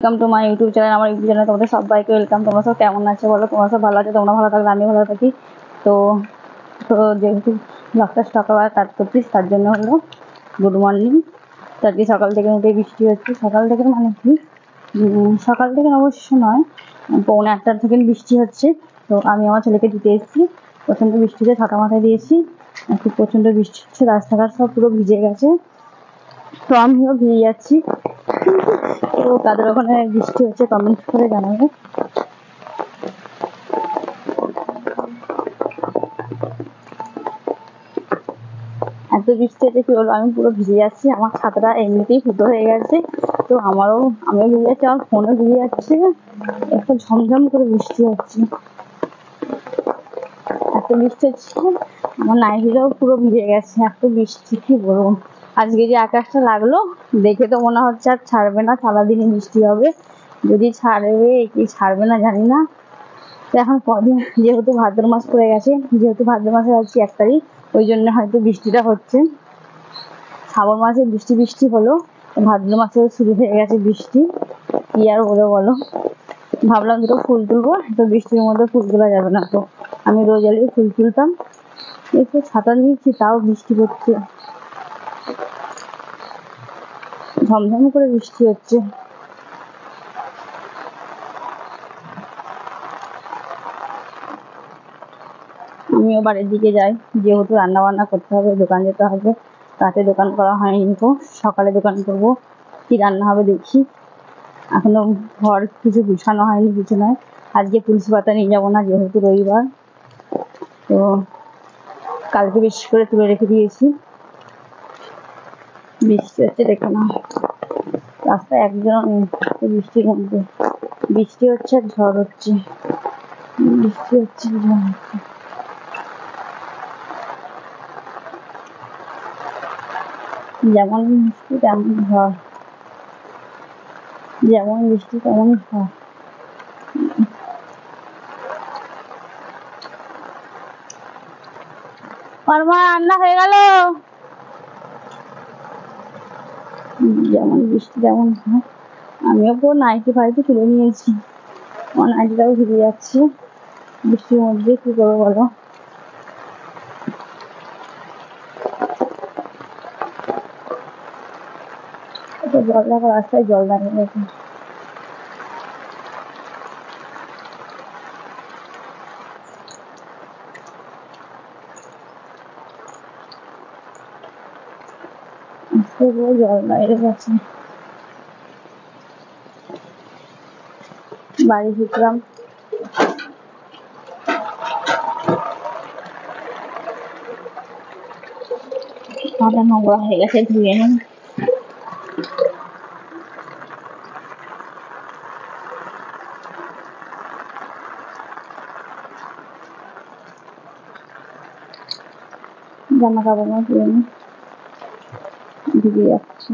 Welcome to my YouTube channel. আমার YouTube চ্যানেলে তোমাদের সবাইকে ওয়েলকাম। তোমরা সব কেমন আছো বলো? তোমরা সব ভালো আছো? তোমরা ভালো থাকলে আমি ভালো থাকি। তো তো যেহেতু ব্লগটা সকালবেলা স্টার্ট করছিস তার জন্য হলো গুড মর্নিং। তো আজকে সকাল থেকে উঠে বৃষ্টি হচ্ছে। সকাল থেকে মানে কি, সকাল থেকে অবশ্য নয়, 8:45 থেকে বৃষ্টি হচ্ছে। তো আমি আমার ছেলেকে দিতে এসেছি। প্রচণ্ড বৃষ্টিতে ছাতা মাথায় দিয়েছি, একটু প্রচণ্ড বৃষ্টি হচ্ছে, রাস্তাঘাট সব পুরো ভিজে গেছে। তো আমিও ভিজে যাচ্ছি। তো কাদের ওখানে বৃষ্টি হচ্ছে কমেন্ট করে জানাবে। এত বৃষ্টি হচ্ছে কি বলবো, আমি পুরো ভিজে যাচ্ছি। আমার ছাতাটা এমনিতেই ফুটো হয়ে গেছে, তো আমিও ভিজে যাচ্ছি, আমার ফোনও ভিজে যাচ্ছে। একটু ঝমঝম করে বৃষ্টি হচ্ছে, এত বৃষ্টি হচ্ছে আমার নাইটিটাও পুরো ভিজে গেছে। এত বৃষ্টি কি বলবো। আজকে যে আকাশটা লাগলো দেখে তো মনে হচ্ছে আর ছাড়বে না, সারাদিনই বৃষ্টি হবে। যদি ছাড়বে কি ছাড়বে না জানি না। তো এখন কদিন যেহেতু ভাদ্র মাস পড়ে গেছে, যেহেতু ভাদ্র মাসে আজকে 1 তারিখ, ওই জন্য হয়তো বৃষ্টিটা হচ্ছে। শ্রাবণ মাসে বৃষ্টি বৃষ্টি হলো, ভাদ্র মাসেও শুরু হয়ে গেছে বৃষ্টি। কি আর বলো। ভাবলাম দুটো ফুল তুলবো, তো বৃষ্টির মধ্যে ফুল তোলা যাবে না। তো আমি রোজ এলেই ফুল তুলতাম। একটু ছাতা নিয়েছি, তাও বৃষ্টি পড়ছে, ঝমঝম করে বৃষ্টি হচ্ছে। আমিও বাড়ির দিকে যাই, যেহেতু রান্না বান্না করতে হবে, দোকান যেতে হবে। রাতে দোকান করা হয়নি, তো সকালে দোকান করবো। কি রান্না হবে দেখি। এখনো ঘর কিছু গুছানো হয়নি, কিছু নয়। আজকে তুলসী পাতা নিয়ে যাবো না, যেহেতু রবিবার। তো কালকে বেশি করে তুলে রেখে দিয়েছি। বৃষ্টি হচ্ছে দেখো না, রাস্তায় একজন নেই। বৃষ্টির মধ্যে বৃষ্টি হচ্ছে আর ঝড় হচ্ছে, বৃষ্টি হচ্ছে ঝড় হচ্ছে। যেমন বৃষ্টি তেমন ঝড়, যেমন বৃষ্টি তেমন ঝড়। মা রান্না হয়ে গেল। যেমন বৃষ্টি তেমন ঝড়। আমিও পুরো নাইটি ফাইটি তুলে নিয়েছি, আমার নাইটিটাও ভিজে যাচ্ছে বৃষ্টির মধ্যে। কি করবো বলো। জল দেখো, রাস্তায় জল দাঁড়িয়ে গেছে। পুরো জল দাঁড়িয়ে গেছে। বাড়ি ঢুকলাম, মাথা নোংরা হয়ে গেছে, ধুয়ে নিই। জামা কাপড় ধুয়ে নিই, ভিজে যাচ্ছে।